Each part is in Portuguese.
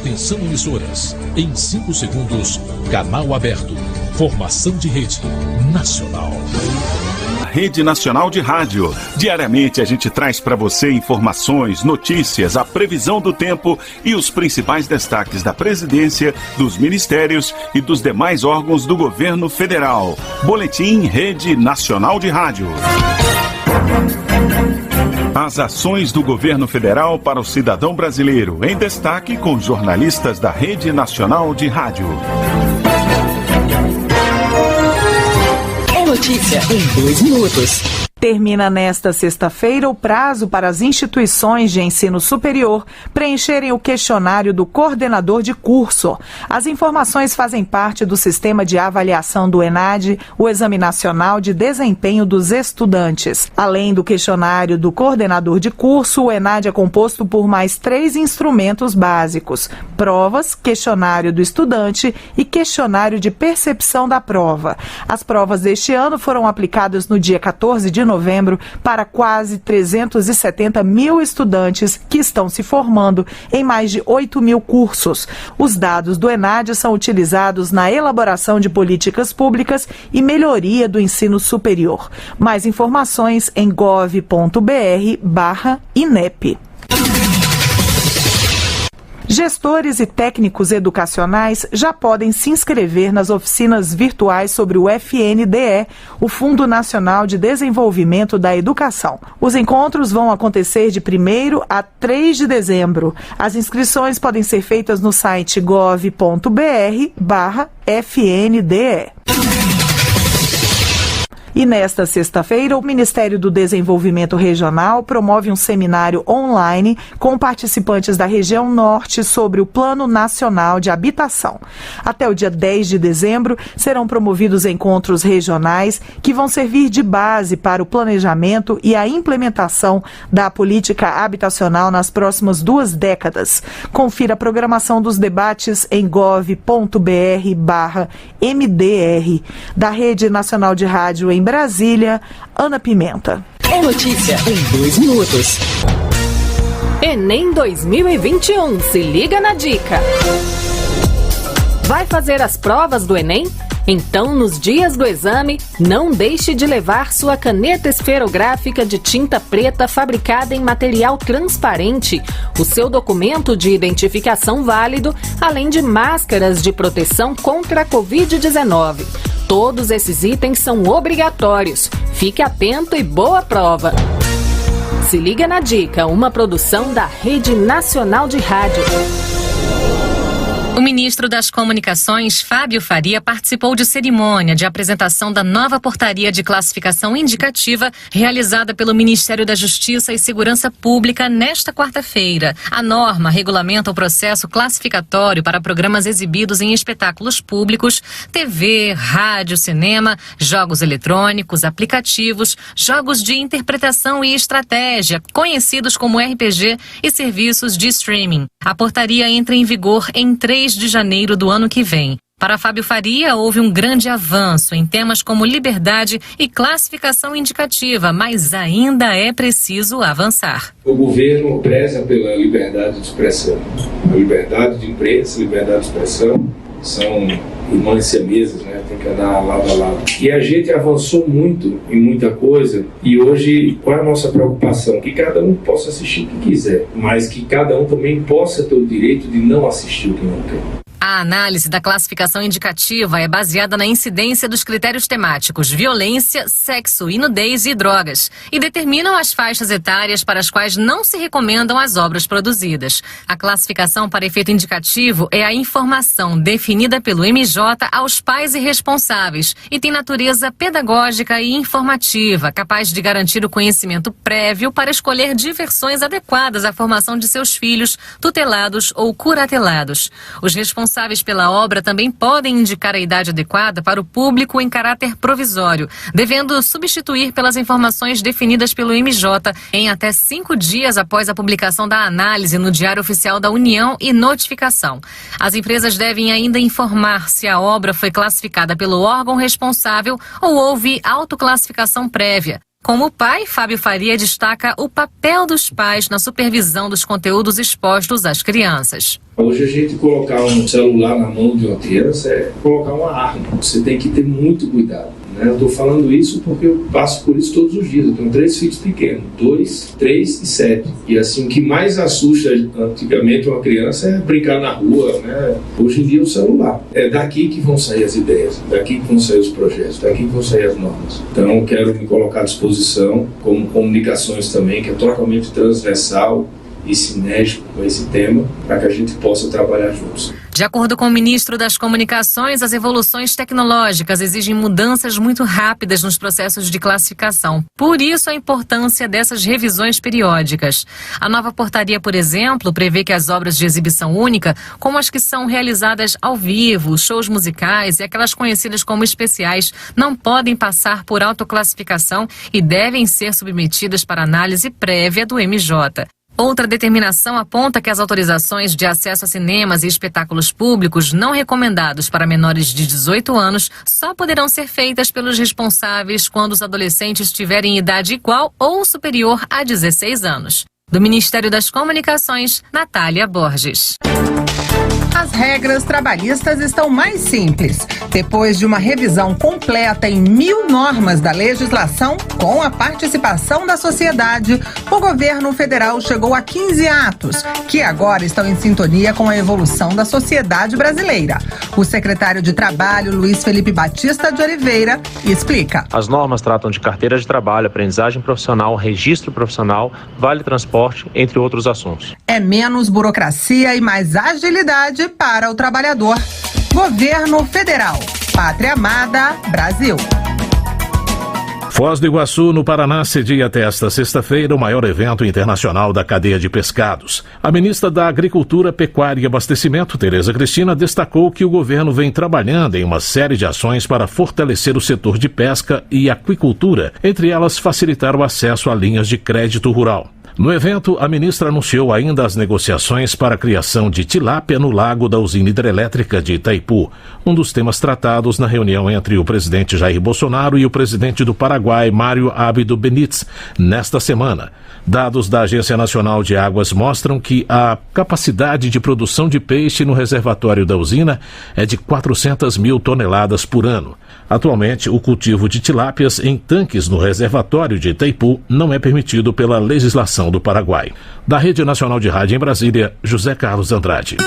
Atenção, emissoras. Em 5 segundos, canal aberto. Formação de rede nacional. Rede Nacional de Rádio. Diariamente a gente traz para você informações, notícias, a previsão do tempo e os principais destaques da presidência, dos ministérios e dos demais órgãos do governo federal. Boletim Rede Nacional de Rádio. As ações do governo federal para o cidadão brasileiro, em destaque com jornalistas da Rede Nacional de Rádio. É notícia em 2 minutos. Termina nesta sexta-feira o prazo para as instituições de ensino superior preencherem o questionário do coordenador de curso. As informações fazem parte do sistema de avaliação do ENAD, o Exame Nacional de Desempenho dos Estudantes. Além do questionário do coordenador de curso, o ENAD é composto por mais 3 instrumentos básicos: provas, questionário do estudante e questionário de percepção da prova. As provas deste ano foram aplicadas no dia 14 de novembro para quase 370 mil estudantes que estão se formando em mais de 8 mil cursos. Os dados do ENAD são utilizados na elaboração de políticas públicas e melhoria do ensino superior. Mais informações em gov.br/INEP. Gestores e técnicos educacionais já podem se inscrever nas oficinas virtuais sobre o FNDE, o Fundo Nacional de Desenvolvimento da Educação. Os encontros vão acontecer de 1º a 3 de dezembro. As inscrições podem ser feitas no site gov.br/FNDE. E nesta sexta-feira, o Ministério do Desenvolvimento Regional promove um seminário online com participantes da região norte sobre o Plano Nacional de Habitação. Até o dia 10 de dezembro, serão promovidos encontros regionais que vão servir de base para o planejamento e a implementação da política habitacional nas próximas 2 décadas. Confira a programação dos debates em gov.br/MDR. Da Rede Nacional de Rádio em Brasília, Ana Pimenta. É notícia em 2 minutos. Enem 2021, se liga na dica. Vai fazer as provas do Enem? Então, nos dias do exame, não deixe de levar sua caneta esferográfica de tinta preta fabricada em material transparente, o seu documento de identificação válido, além de máscaras de proteção contra a Covid-19. Todos esses itens são obrigatórios. Fique atento e boa prova. Se liga na dica, uma produção da Rede Nacional de Rádio. O ministro das Comunicações, Fábio Faria, participou de cerimônia de apresentação da nova portaria de classificação indicativa realizada pelo Ministério da Justiça e Segurança Pública nesta quarta-feira. A norma regulamenta o processo classificatório para programas exibidos em espetáculos públicos, TV, rádio, cinema, jogos eletrônicos, aplicativos, jogos de interpretação e estratégia, conhecidos como RPG, e serviços de streaming. A portaria entra em vigor em 3 de janeiro do ano que vem. Para Fábio Faria, houve um grande avanço em temas como liberdade e classificação indicativa, mas ainda é preciso avançar. O governo preza pela liberdade de expressão. A liberdade de imprensa, liberdade de expressão são irmãs siamesas, né? Tem que andar lado a lado. E a gente avançou muito em muita coisa, e hoje qual é a nossa preocupação? Que cada um possa assistir o que quiser, mas que cada um também possa ter o direito de não assistir o que não quer. A análise da classificação indicativa é baseada na incidência dos critérios temáticos violência, sexo e nudez e drogas e determinam as faixas etárias para as quais não se recomendam as obras produzidas. A classificação para efeito indicativo é a informação definida pelo MJ aos pais e responsáveis e tem natureza pedagógica e informativa, capaz de garantir o conhecimento prévio para escolher diversões adequadas à formação de seus filhos, tutelados ou curatelados. Os responsáveis pela obra também podem indicar a idade adequada para o público em caráter provisório, devendo substituir pelas informações definidas pelo MJ em até 5 dias após a publicação da análise no Diário Oficial da União e notificação. As empresas devem ainda informar se a obra foi classificada pelo órgão responsável ou houve autoclassificação prévia. Como pai, Fábio Faria destaca o papel dos pais na supervisão dos conteúdos expostos às crianças. Hoje a gente colocar um celular na mão de uma criança é colocar uma arma. Você tem que ter muito cuidado. Eu estou falando isso porque eu passo por isso todos os dias. Eu tenho 3 filhos pequenos, 2, 3 e 7. E assim, o que mais assusta antigamente uma criança é brincar na rua, né? Hoje em dia o celular. É daqui que vão sair as ideias, daqui que vão sair os projetos, daqui que vão sair as normas. Então eu quero me colocar à disposição, como comunicações também, que é totalmente transversal e sinérgico com esse tema, para que a gente possa trabalhar juntos. De acordo com o ministro das Comunicações, as evoluções tecnológicas exigem mudanças muito rápidas nos processos de classificação. Por isso, a importância dessas revisões periódicas. A nova portaria, por exemplo, prevê que as obras de exibição única, como as que são realizadas ao vivo, shows musicais e aquelas conhecidas como especiais, não podem passar por autoclassificação e devem ser submetidas para análise prévia do MJ. Outra determinação aponta que as autorizações de acesso a cinemas e espetáculos públicos não recomendados para menores de 18 anos só poderão ser feitas pelos responsáveis quando os adolescentes tiverem idade igual ou superior a 16 anos. Do Ministério das Comunicações, Natália Borges. As regras trabalhistas estão mais simples. Depois de uma revisão completa em 1000 normas da legislação, com a participação da sociedade, o governo federal chegou a 15 atos, que agora estão em sintonia com a evolução da sociedade brasileira. O secretário de Trabalho, Luiz Felipe Batista de Oliveira, explica. As normas tratam de carteira de trabalho, aprendizagem profissional, registro profissional, vale transporte, entre outros assuntos. É menos burocracia e mais agilidade para o trabalhador. Governo Federal. Pátria Amada, Brasil. Foz do Iguaçu, no Paraná, cedia até esta sexta-feira o maior evento internacional da cadeia de pescados. A ministra da Agricultura, Pecuária e Abastecimento, Tereza Cristina, destacou que o governo vem trabalhando em uma série de ações para fortalecer o setor de pesca e aquicultura, entre elas facilitar o acesso a linhas de crédito rural. No evento, a ministra anunciou ainda as negociações para a criação de tilápia no lago da usina hidrelétrica de Itaipu, um dos temas tratados na reunião entre o presidente Jair Bolsonaro e o presidente do Paraguai, Mário Abdo Benítez, nesta semana. Dados da Agência Nacional de Águas mostram que a capacidade de produção de peixe no reservatório da usina é de 400 mil toneladas por ano. Atualmente, o cultivo de tilápias em tanques no reservatório de Itaipu não é permitido pela legislação do Paraguai. Da Rede Nacional de Rádio em Brasília, José Carlos Andrade.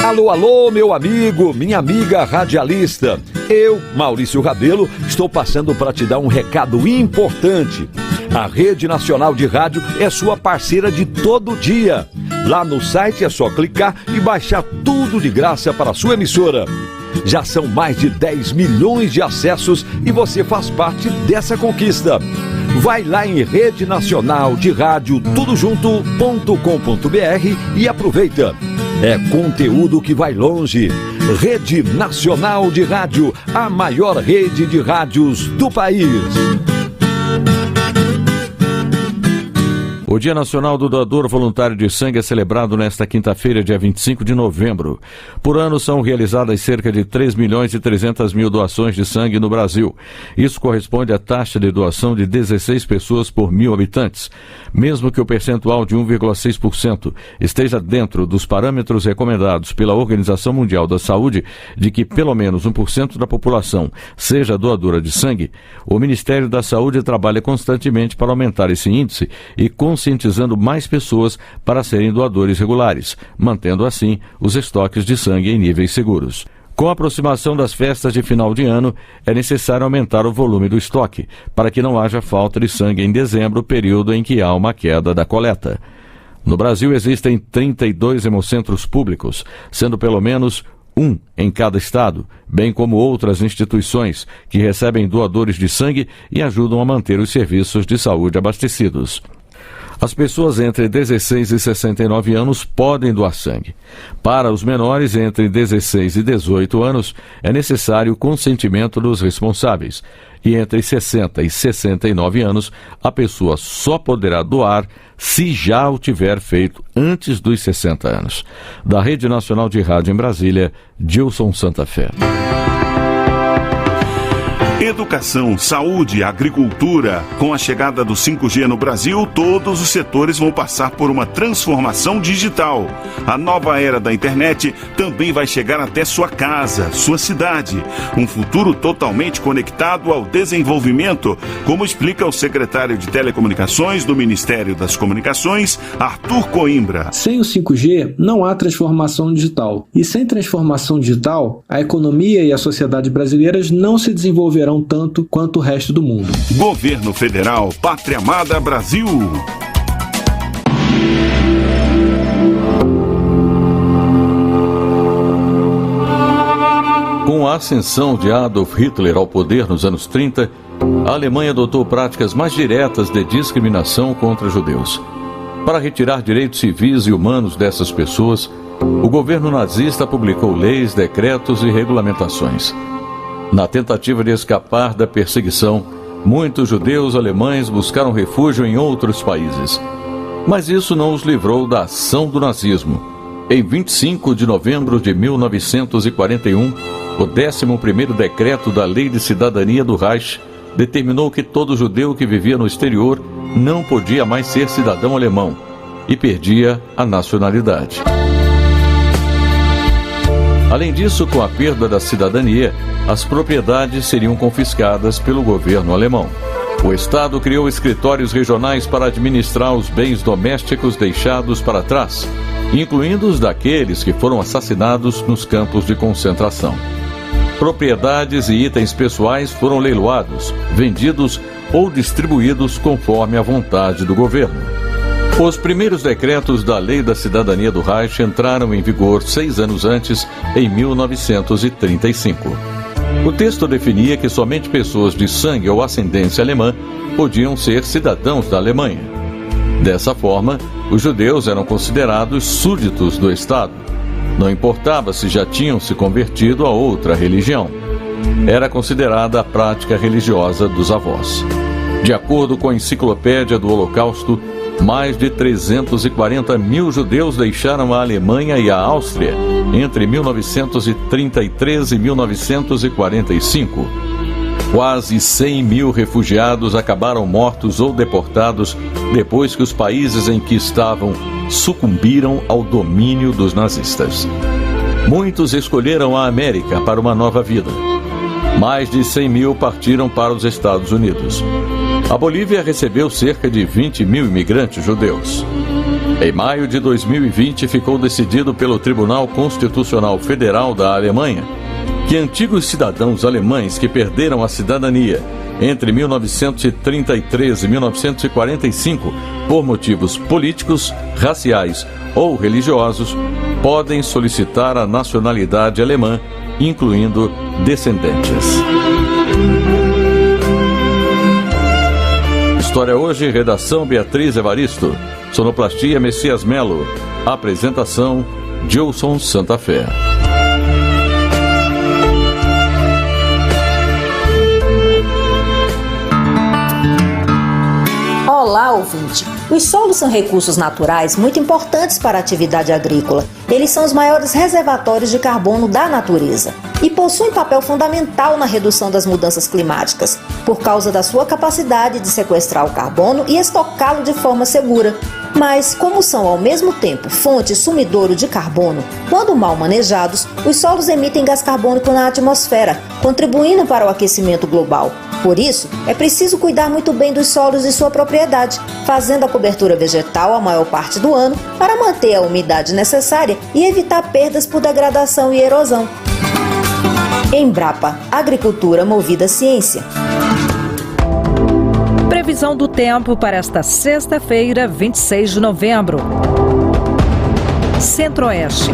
Alô, alô, meu amigo, minha amiga radialista. Eu, Maurício Rabelo, estou passando para te dar um recado importante. A Rede Nacional de Rádio é sua parceira de todo dia. Lá no site é só clicar e baixar tudo de graça para a sua emissora. Já são mais de 10 milhões de acessos e você faz parte dessa conquista. Vai lá em Rede Nacional de Rádio tudojunto.com.br e aproveita. É conteúdo que vai longe. Rede Nacional de Rádio, a maior rede de rádios do país. O Dia Nacional do Doador Voluntário de Sangue é celebrado nesta quinta-feira, dia 25 de novembro. Por ano são realizadas cerca de 3 milhões e 300 mil doações de sangue no Brasil. Isso corresponde à taxa de doação de 16 pessoas por 1.000 habitantes. Mesmo que o percentual de 1,6% esteja dentro dos parâmetros recomendados pela Organização Mundial da Saúde de que pelo menos 1% da população seja doadora de sangue, o Ministério da Saúde trabalha constantemente para aumentar esse índice e conscientizando mais pessoas para serem doadores regulares, mantendo assim os estoques de sangue em níveis seguros. Com a aproximação das festas de final de ano, é necessário aumentar o volume do estoque, para que não haja falta de sangue em dezembro, período em que há uma queda da coleta. No Brasil existem 32 hemocentros públicos, sendo pelo menos um em cada estado, bem como outras instituições que recebem doadores de sangue e ajudam a manter os serviços de saúde abastecidos. As pessoas entre 16 e 69 anos podem doar sangue. Para os menores entre 16 e 18 anos, é necessário o consentimento dos responsáveis. E entre 60 e 69 anos, a pessoa só poderá doar se já o tiver feito antes dos 60 anos. Da Rede Nacional de Rádio em Brasília, Gilson Santa Fé. Educação, saúde, agricultura. Com a chegada do 5G no Brasil, todos os setores vão passar por uma transformação digital. A nova era da internet também vai chegar até sua casa, sua cidade. Um futuro totalmente conectado ao desenvolvimento, como explica o secretário de Telecomunicações do Ministério das Comunicações, Arthur Coimbra. Sem o 5G, não há transformação digital. E sem transformação digital, a economia e a sociedade brasileiras não se desenvolverão tanto quanto o resto do mundo. Governo Federal, Pátria Amada Brasil. Com a ascensão de Adolf Hitler ao poder nos anos 30, a Alemanha adotou práticas mais diretas de discriminação contra judeus. Para retirar direitos civis e humanos dessas pessoas, o governo nazista publicou leis, decretos e regulamentações. Na tentativa de escapar da perseguição, muitos judeus alemães buscaram refúgio em outros países. Mas isso não os livrou da ação do nazismo. Em 25 de novembro de 1941, o 11º decreto da Lei de Cidadania do Reich determinou que todo judeu que vivia no exterior não podia mais ser cidadão alemão e perdia a nacionalidade. Além disso, com a perda da cidadania, as propriedades seriam confiscadas pelo governo alemão. O Estado criou escritórios regionais para administrar os bens domésticos deixados para trás, incluindo os daqueles que foram assassinados nos campos de concentração. Propriedades e itens pessoais foram leiloados, vendidos ou distribuídos conforme a vontade do governo. Os primeiros decretos da Lei da Cidadania do Reich entraram em vigor 6 anos antes, em 1935. O texto definia que somente pessoas de sangue ou ascendência alemã podiam ser cidadãos da Alemanha. Dessa forma, os judeus eram considerados súditos do Estado. Não importava se já tinham se convertido a outra religião. Era considerada a prática religiosa dos avós. De acordo com a Enciclopédia do Holocausto, mais de 340 mil judeus deixaram a Alemanha e a Áustria entre 1933 e 1945. Quase 100 mil refugiados acabaram mortos ou deportados depois que os países em que estavam sucumbiram ao domínio dos nazistas. Muitos escolheram a América para uma nova vida. Mais de 100 mil partiram para os Estados Unidos. A Bolívia recebeu cerca de 20 mil imigrantes judeus. Em maio de 2020, ficou decidido pelo Tribunal Constitucional Federal da Alemanha que antigos cidadãos alemães que perderam a cidadania entre 1933 e 1945 por motivos políticos, raciais ou religiosos podem solicitar a nacionalidade alemã, incluindo descendentes. História Hoje, redação Beatriz Evaristo, sonoplastia Messias Melo, apresentação Gilson Santa Fé. Olá, ouvinte! Os solos são recursos naturais muito importantes para a atividade agrícola. Eles são os maiores reservatórios de carbono da natureza e possuem papel fundamental na redução das mudanças climáticas, por causa da sua capacidade de sequestrar o carbono e estocá-lo de forma segura. Mas, como são ao mesmo tempo fonte sumidouro de carbono, quando mal manejados, os solos emitem gás carbônico na atmosfera, contribuindo para o aquecimento global. Por isso, é preciso cuidar muito bem dos solos de sua propriedade, fazendo a cobertura vegetal a maior parte do ano para manter a umidade necessária e evitar perdas por degradação e erosão. Embrapa, agricultura movida à ciência. Previsão do tempo para esta sexta-feira, 26 de novembro. Centro-Oeste.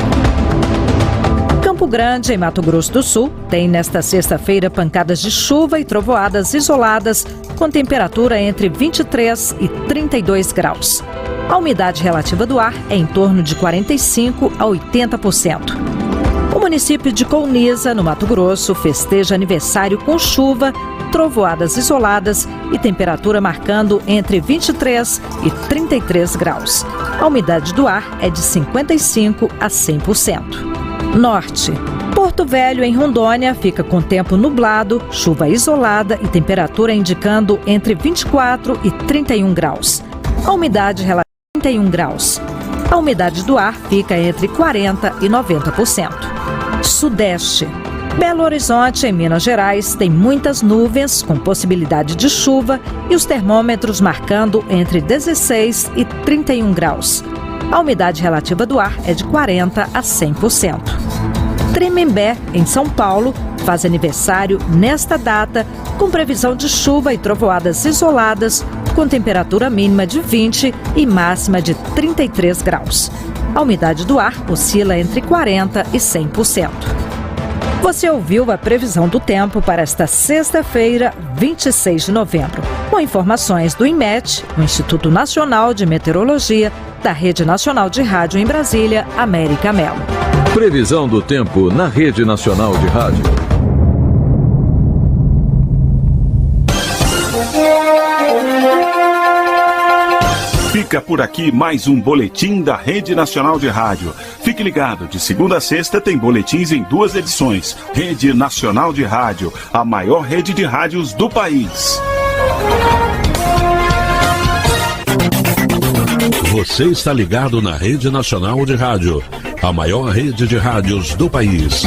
Campo Grande, em Mato Grosso do Sul, tem nesta sexta-feira pancadas de chuva e trovoadas isoladas, com temperatura entre 23 e 32 graus. A umidade relativa do ar é em torno de 45% a 80%. O município de Colniza, no Mato Grosso, festeja aniversário com chuva, trovoadas isoladas e temperatura marcando entre 23 e 33 graus. A umidade do ar é de 55% a 100%. Norte. Porto Velho, em Rondônia, fica com tempo nublado, chuva isolada e temperatura indicando entre 24 e 31 graus. A umidade relativa é 31 graus. A umidade do ar fica entre 40% e 90%. Sudeste. Belo Horizonte, em Minas Gerais, tem muitas nuvens com possibilidade de chuva e os termômetros marcando entre 16 e 31 graus. A umidade relativa do ar é de 40% a 100%. Tremembé, em São Paulo, faz aniversário nesta data, com previsão de chuva e trovoadas isoladas, com temperatura mínima de 20 e máxima de 33 graus. A umidade do ar oscila entre 40% e 100%. Você ouviu a previsão do tempo para esta sexta-feira, 26 de novembro, com informações do INMET, o Instituto Nacional de Meteorologia, da Rede Nacional de Rádio em Brasília, América Mello. Previsão do tempo na Rede Nacional de Rádio. Fica por aqui mais um boletim da Rede Nacional de Rádio. Fique ligado, de segunda a sexta tem boletins em 2 edições. Rede Nacional de Rádio, a maior rede de rádios do país. Você está ligado na Rede Nacional de Rádio, a maior rede de rádios do país.